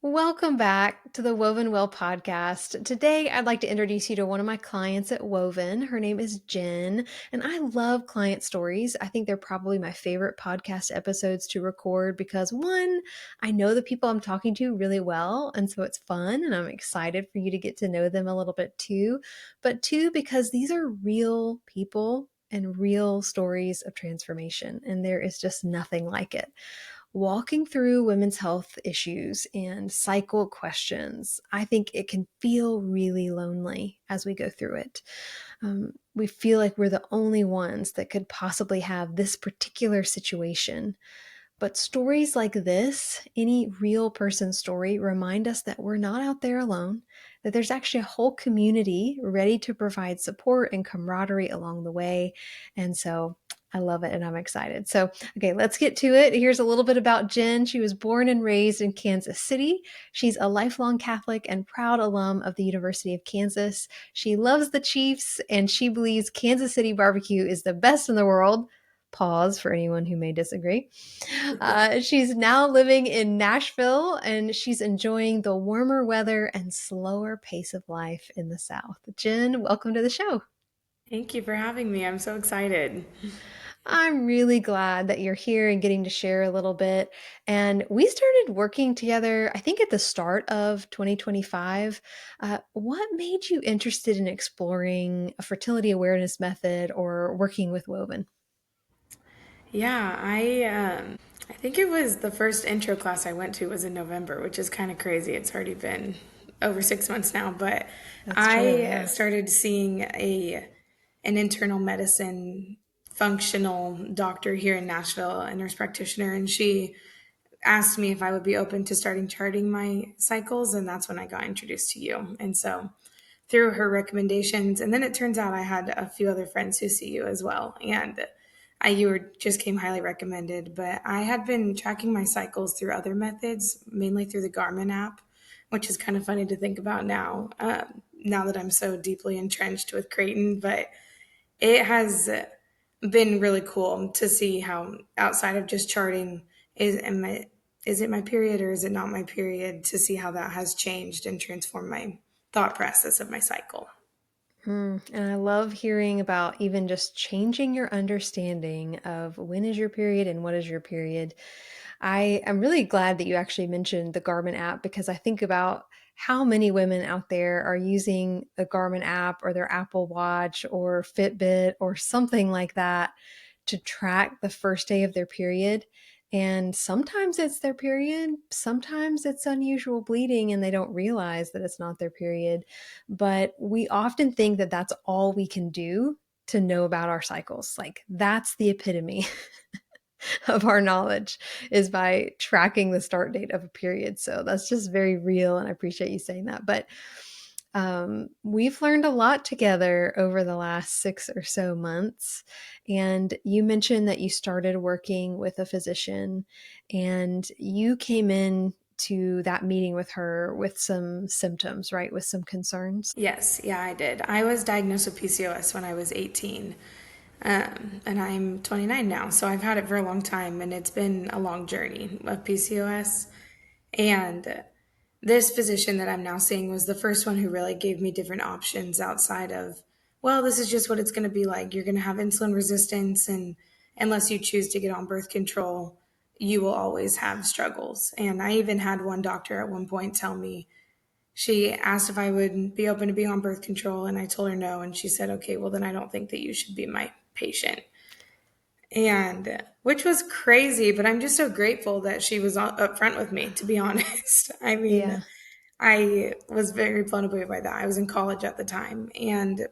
Welcome back to the Woven Well podcast. Today, I'd like to introduce you to one of my clients at Woven. Her name is Jen, and I love client stories. I think they're probably my favorite podcast episodes to record because one, I know the people I'm talking to really well, and so it's fun, and I'm excited for you to get to know them a little bit too. But two, because these are real people and real stories of transformation, and there is just nothing like it. Walking through women's health issues and cycle questions, I think it can feel really lonely as we go through it. We feel like we're the only ones that could possibly have this particular situation. But stories like this, any real person story, remind us that we're not out there alone, that there's actually a whole community ready to provide support and camaraderie along the way. And so I love it and I'm excited. So, okay, let's get to it. Here's a little bit about Jen. She was born and raised in Kansas City. She's a lifelong Catholic and proud alum of the University of Kansas. She loves the Chiefs and she believes Kansas City barbecue is the best in the world. Pause for anyone who may disagree. She's now living in Nashville and she's enjoying the warmer weather and slower pace of life in the South. Jen, welcome to the show. Thank you for having me. I'm so excited. I'm really glad that you're here and getting to share a little bit. And we started working together, I think, at the start of 2025. What made you interested in exploring a fertility awareness method or working with Woven? Yeah, I think it was the first intro class I went to was in November, which is kind of crazy. It's already been over 6 months now, but That's true, I yeah. started seeing a an internal medicine functional doctor here in Nashville, a nurse practitioner, and she asked me if I would be open to starting charting my cycles, and that's when I got introduced to you. And so through her recommendations, and then it turns out I had a few other friends who see you as well, and you were just came highly recommended. But I had been tracking my cycles through other methods, mainly through the Garmin app, which is kind of funny to think about now. Now that I'm so deeply entrenched with Creighton, but it has been really cool to see how outside of just charting is it my period or is it not my period, to see how that has changed and transformed my thought process of my cycle. And I love hearing about even just changing your understanding of when is your period and what is your period. I am really glad that you actually mentioned the Garmin app because I think about how many women out there are using the Garmin app or their Apple Watch or Fitbit or something like that to track the first day of their period. And sometimes it's their period, sometimes it's unusual bleeding and they don't realize that it's not their period. But we often think that that's all we can do to know about our cycles. Like that's the epitome of our knowledge is by tracking the start date of a period. So that's just very real. And I appreciate you saying that. But we've learned a lot together over the last 6 or so months. And you mentioned that you started working with a physician and you came in to that meeting with her with some symptoms, right? With some concerns. Yes, yeah, I did. I was diagnosed with PCOS when I was 18, and I'm 29 now, so I've had it for a long time, and it's been a long journey of PCOS. And this physician that I'm now seeing was the first one who really gave me different options outside of, well, this is just what it's going to be like. You're going to have insulin resistance, and unless you choose to get on birth control, you will always have struggles. And I even had one doctor at one point tell me, she asked if I would be open to being on birth control, and I told her no. And she said, okay, well, then I don't think that you should be my patient. And which was crazy, but I'm just so grateful that she was upfront with me, to be honest. I mean, Yeah. I was very blown away by that. I was in college at the time. And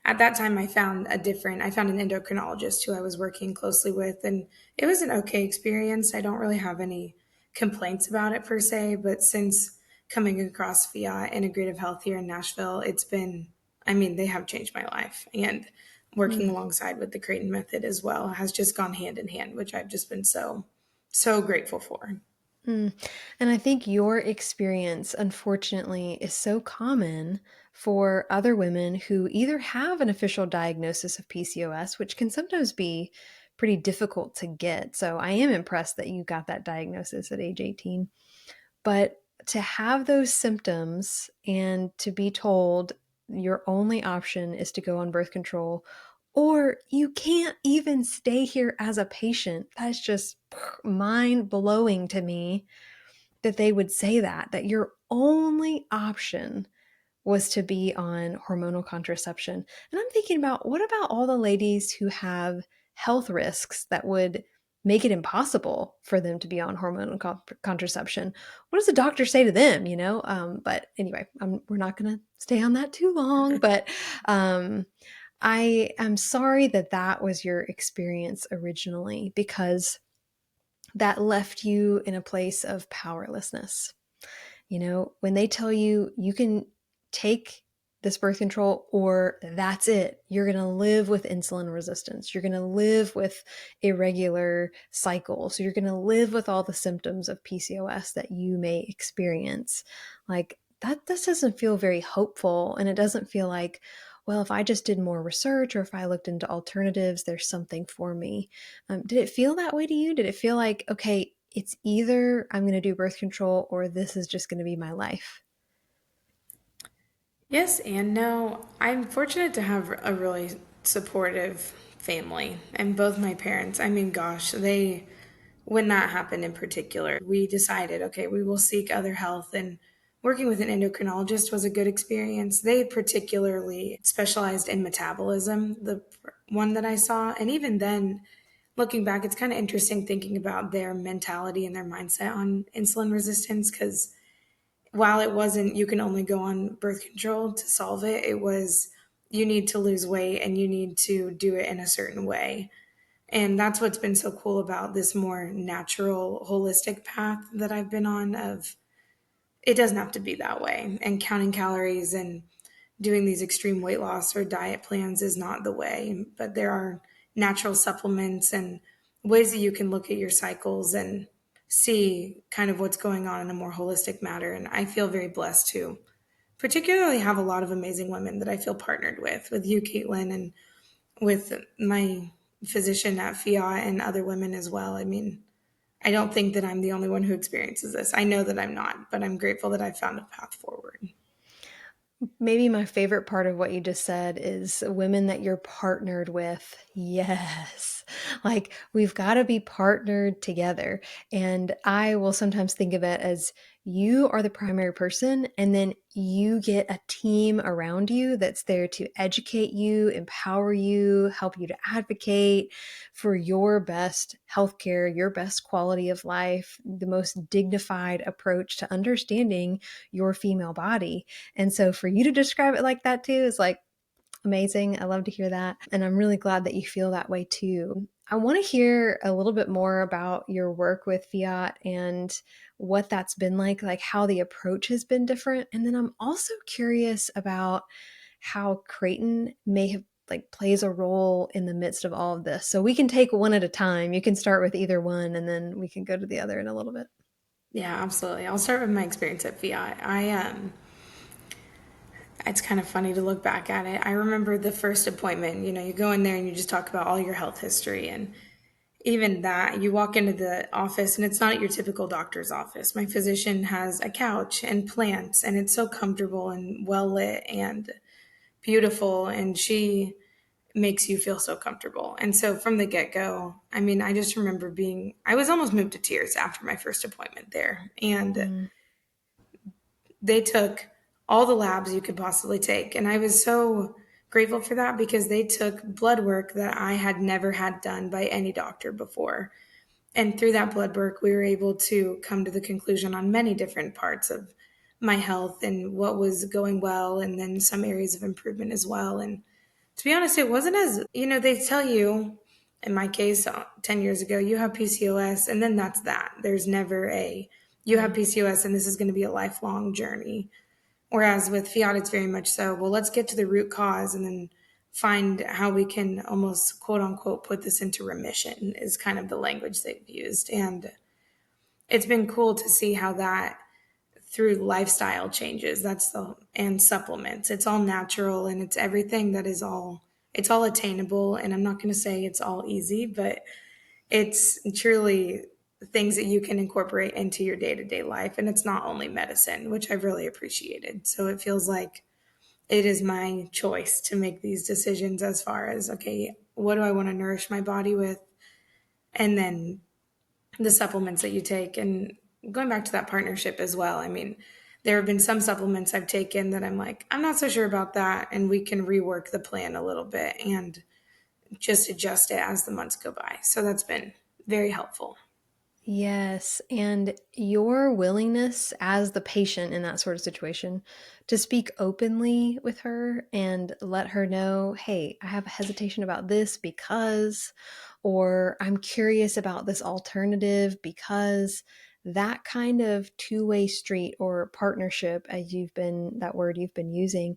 at that time, I found an endocrinologist who I was working closely with. And it was an okay experience. I don't really have any complaints about it per se. But since coming across via integrative health here in Nashville, I mean, they have changed my life. And working Hmm. alongside with the Creighton method as well has just gone hand in hand, which I've just been so grateful for. Mm. And I think your experience, unfortunately, is so common for other women who either have an official diagnosis of PCOS, which can sometimes be pretty difficult to get. So I am impressed that you got that diagnosis at age 18. But to have those symptoms and to be told your only option is to go on birth control, or you can't even stay here as a patient, that's just mind blowing to me that they would say that your only option was to be on hormonal contraception. And I'm thinking about, what about all the ladies who have health risks that would make it impossible for them to be on hormonal contraception? What does the doctor say to them, you know? But anyway, we're not going to stay on that too long. But I am sorry that that was your experience originally, because that left you in a place of powerlessness. You know, when they tell you you can take this birth control or that's it, you're going to live with insulin resistance. You're going to live with irregular cycles. You're going to live with all the symptoms of PCOS that you may experience. Like that, this doesn't feel very hopeful. And it doesn't feel like, well, if I just did more research or if I looked into alternatives, there's something for me. Did it feel that way to you? Did it feel like, okay, it's either I'm going to do birth control or this is just going to be my life? Yes and no. I'm fortunate to have a really supportive family, and both my parents, I mean, gosh, they, when that happened in particular, we decided, okay, we will seek other health, and working with an endocrinologist was a good experience. They particularly specialized in metabolism, the one that I saw. And even then, looking back, it's kind of interesting thinking about their mentality and their mindset on insulin resistance, because while it wasn't you can only go on birth control to solve it, it was you need to lose weight and you need to do it in a certain way. And that's what's been so cool about this more natural, holistic path that I've been on, of it doesn't have to be that way. And counting calories and doing these extreme weight loss or diet plans is not the way. But there are natural supplements and ways that you can look at your cycles and see kind of what's going on in a more holistic manner. And I feel very blessed to particularly have a lot of amazing women that I feel partnered with you, Caitlin, and with my physician at Fiat and other women as well. I mean, I don't think that I'm the only one who experiences this. I know that I'm not, but I'm grateful that I found a path forward. Maybe my favorite part of what you just said is women that you're partnered with. Yes. Like we've got to be partnered together. And I will sometimes think of it as you are the primary person, and then you get a team around you that's there to educate you, empower you, help you to advocate for your best healthcare, your best quality of life, the most dignified approach to understanding your female body. And so for you to describe it like that too is like amazing. I love to hear that. And I'm really glad that you feel that way too. I want to hear a little bit more about your work with Fiat and what that's been like how the approach has been different. And then I'm also curious about how Creighton may have plays a role in the midst of all of this. So we can take one at a time. You can start with either one and then we can go to the other in a little bit. Yeah, absolutely. I'll start with my experience at Fiat. It's kind of funny to look back at it. I remember the first appointment, you go in there and you just talk about all your health history. And even that, you walk into the office and it's not your typical doctor's office. My physician has a couch and plants, and it's so comfortable and well lit and beautiful. And she makes you feel so comfortable. And so from the get go, I mean, I just remember I was almost moved to tears after my first appointment there. And Mm, they took all the labs you could possibly take. And I was so grateful for that, because they took blood work that I had never had done by any doctor before. And through that blood work, we were able to come to the conclusion on many different parts of my health and what was going well, and then some areas of improvement as well. And to be honest, it wasn't as, they tell you, in my case, 10 years ago, you have PCOS, and then that's that. There's never you have yeah. PCOS, and this is going to be a lifelong journey. Whereas with Fiat, it's very much so, well, let's get to the root cause and then find how we can almost quote unquote put this into remission, is kind of the language they've used. And it's been cool to see how that, through lifestyle changes, and supplements, it's all natural, and it's everything that is it's all attainable. And I'm not going to say it's all easy, but it's truly things that you can incorporate into your day-to-day life. And it's not only medicine, which I've really appreciated. So it feels like it is my choice to make these decisions as far as, okay, what do I want to nourish my body with? And then the supplements that you take. And going back to that partnership as well, I mean, there have been some supplements I've taken that I'm like, I'm not so sure about that. And we can rework the plan a little bit and just adjust it as the months go by. So that's been very helpful. Yes, and your willingness as the patient in that sort of situation to speak openly with her and let her know, hey, I have a hesitation about this because, or I'm curious about this alternative because that kind of two-way street or partnership, as that word you've been using,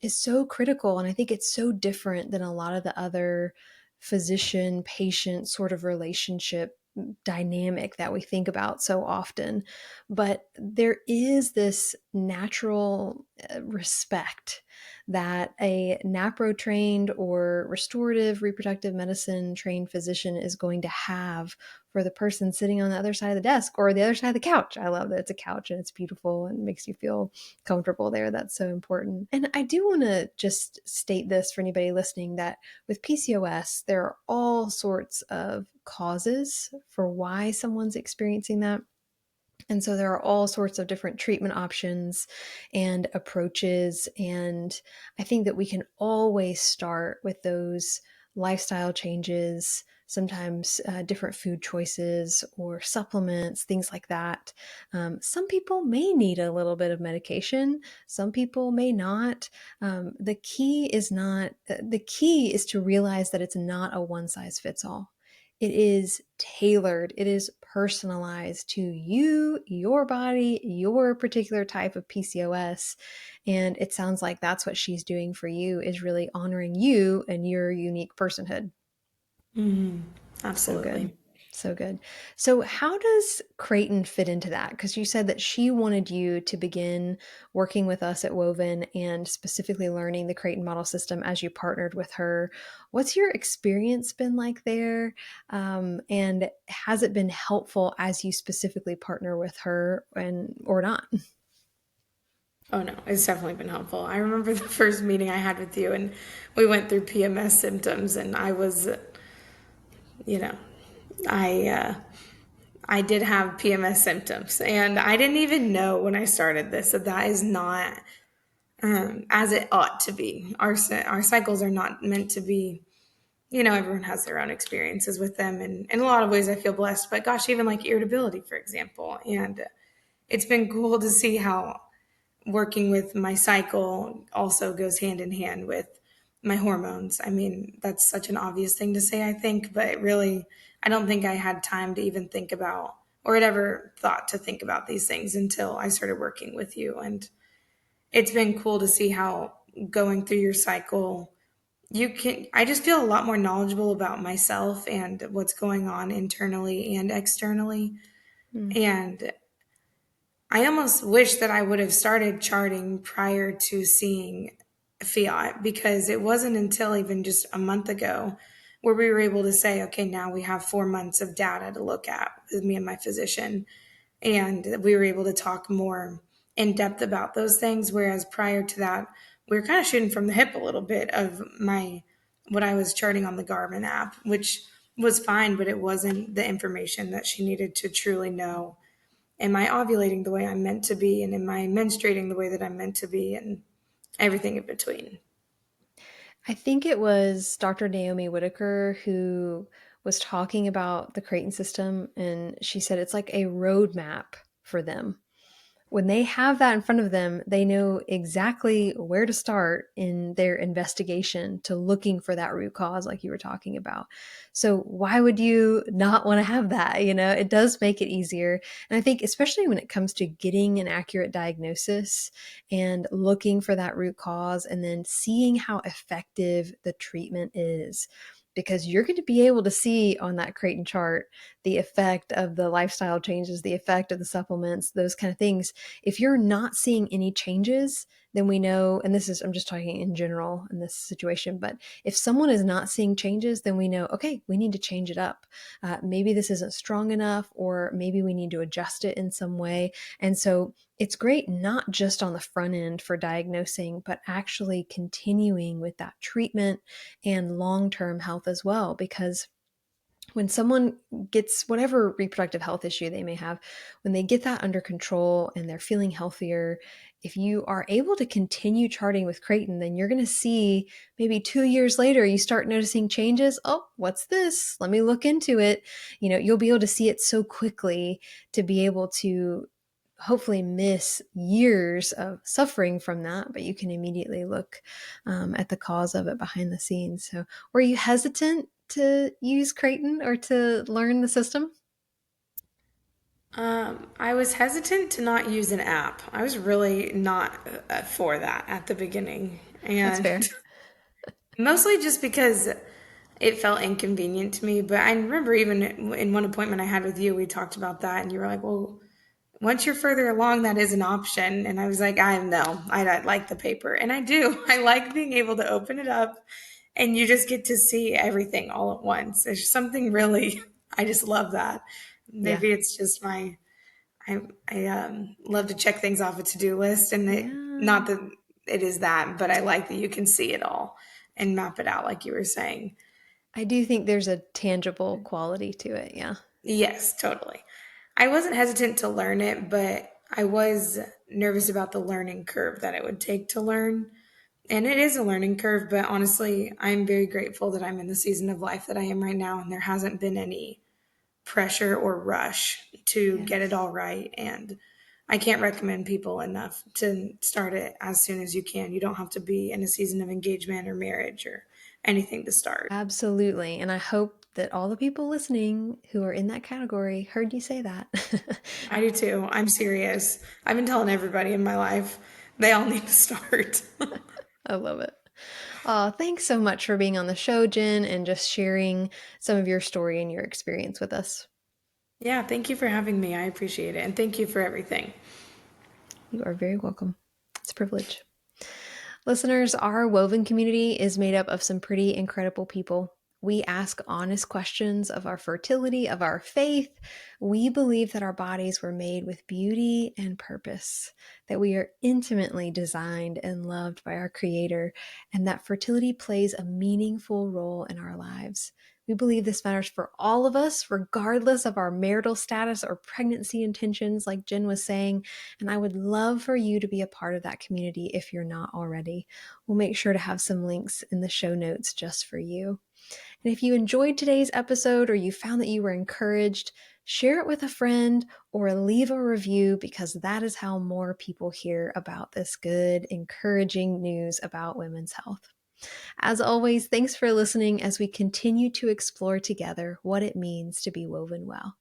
is so critical. And I think it's so different than a lot of the other physician patient sort of relationship dynamic that we think about so often. But there is this natural respect that a NAPRO trained or restorative reproductive medicine trained physician is going to have for the person sitting on the other side of the desk or the other side of the couch. I love that it's a couch and it's beautiful and makes you feel comfortable there. That's so important. And I do want to just state this for anybody listening that with PCOS, there are all sorts of causes for why someone's experiencing that. And so there are all sorts of different treatment options and approaches. And I think that we can always start with those lifestyle changes, sometimes different food choices or supplements, things like that. Some people may need a little bit of medication, some people may not. The key is to realize that it's not a one size fits all. It is tailored, it is personalized to you, your body, your particular type of PCOS. And it sounds like that's what she's doing for you is really honoring you and your unique personhood. Mm-hmm. So good. Absolutely. So good. So, how does Creighton fit into that? Because you said that she wanted you to begin working with us at Woven and specifically learning the Creighton model system as you partnered with her. What's your experience been like there? And has it been helpful as you specifically partner with her and or not? Oh no, it's definitely been helpful. I remember the first meeting I had with you, and we went through PMS symptoms, and I was, you know, I I did have PMS symptoms, and I didn't even know when I started this that that is not as it ought to be. Our cycles are not meant to be. Everyone has their own experiences with them, and in a lot of ways, I feel blessed. But gosh, even like irritability, for example, and it's been cool to see how working with my cycle also goes hand in hand with my hormones. I mean, that's such an obvious thing to say, I think, but really, I don't think I had time to even think about or had ever thought to think about these things until I started working with you. And it's been cool to see how going through your cycle, I just feel a lot more knowledgeable about myself and what's going on internally and externally. Mm, And I almost wish that I would have started charting prior to seeing Fiat because it wasn't until even just a month ago where we were able to say, okay, now we have 4 months of data to look at with me and my physician. And we were able to talk more in depth about those things. Whereas prior to that, we were kind of shooting from the hip a little bit of what I was charting on the Garmin app, which was fine, but it wasn't the information that she needed to truly know, am I ovulating the way I'm meant to be? And am I menstruating the way that I'm meant to be? And everything in between. I think it was Dr. Naomi Whitaker who was talking about the Creighton system, and she said it's like a roadmap for them. When they have that in front of them, they know exactly where to start in their investigation to looking for that root cause, like you were talking about. So, why would you not want to have that? It does make it easier. And I think, especially when it comes to getting an accurate diagnosis and looking for that root cause and then seeing how effective the treatment is. Because you're going to be able to see on that Creighton chart the effect of the lifestyle changes, the effect of the supplements, those kind of things. If you're not seeing any changes, then we know, and this is, I'm just talking in general in this situation, but if someone is not seeing changes, then we know, okay, we need to change it up. Maybe this isn't strong enough, or maybe we need to adjust it in some way. And so it's great not just on the front end for diagnosing, but actually continuing with that treatment and long term health as well. Because when someone gets whatever reproductive health issue they may have, when they get that under control and they're feeling healthier, if you are able to continue charting with Creighton, then you're going to see maybe 2 years later, you start noticing changes. Oh, what's this? Let me look into it. You'll be able to see it so quickly to be able to hopefully miss years of suffering from that, but you can immediately look at the cause of it behind the scenes. So, were you hesitant to use Creighton or to learn the system? I was hesitant to not use an app. I was really not for that at the beginning. That's And fair. mostly just because it felt inconvenient to me. But I remember even in one appointment I had with you, we talked about that, and you were like, well, once you're further along, that is an option. And I was like, I know, I like the paper. And I do. I like being able to open it up and you just get to see everything all at once. There's something really, I just love that. Yeah. Maybe it's just I love to check things off a to-do list, and not Yeah. that it is that, but I like that you can see it all and map it out, like you were saying. I do think there's a tangible quality to it. Yeah. Yes, totally. I wasn't hesitant to learn it, but I was nervous about the learning curve that it would take to learn. And it is a learning curve, but honestly, I'm very grateful that I'm in the season of life that I am right now, and there hasn't been any pressure or rush to get it Yes. all right. And I can't recommend people enough to start it as soon as you can. You don't have to be in a season of engagement or marriage or anything to start. Absolutely. And I hope that all the people listening who are in that category heard you say that. I do too. I'm serious. I've been telling everybody in my life they all need to start. I love it. Thanks so much for being on the show, Jen, and just sharing some of your story and your experience with us. Yeah, thank you for having me. I appreciate it. And thank you for everything. You are very welcome. It's a privilege. Listeners, our Woven community is made up of some pretty incredible people. We ask honest questions of our fertility, of our faith. We believe that our bodies were made with beauty and purpose, that we are intimately designed and loved by our Creator, and that fertility plays a meaningful role in our lives. We believe this matters for all of us, regardless of our marital status or pregnancy intentions, like Jen was saying. And I would love for you to be a part of that community if you're not already. We'll make sure to have some links in the show notes just for you. And if you enjoyed today's episode or you found that you were encouraged, share it with a friend or leave a review, because that is how more people hear about this good, encouraging news about women's health. As always, thanks for listening as we continue to explore together what it means to be woven well.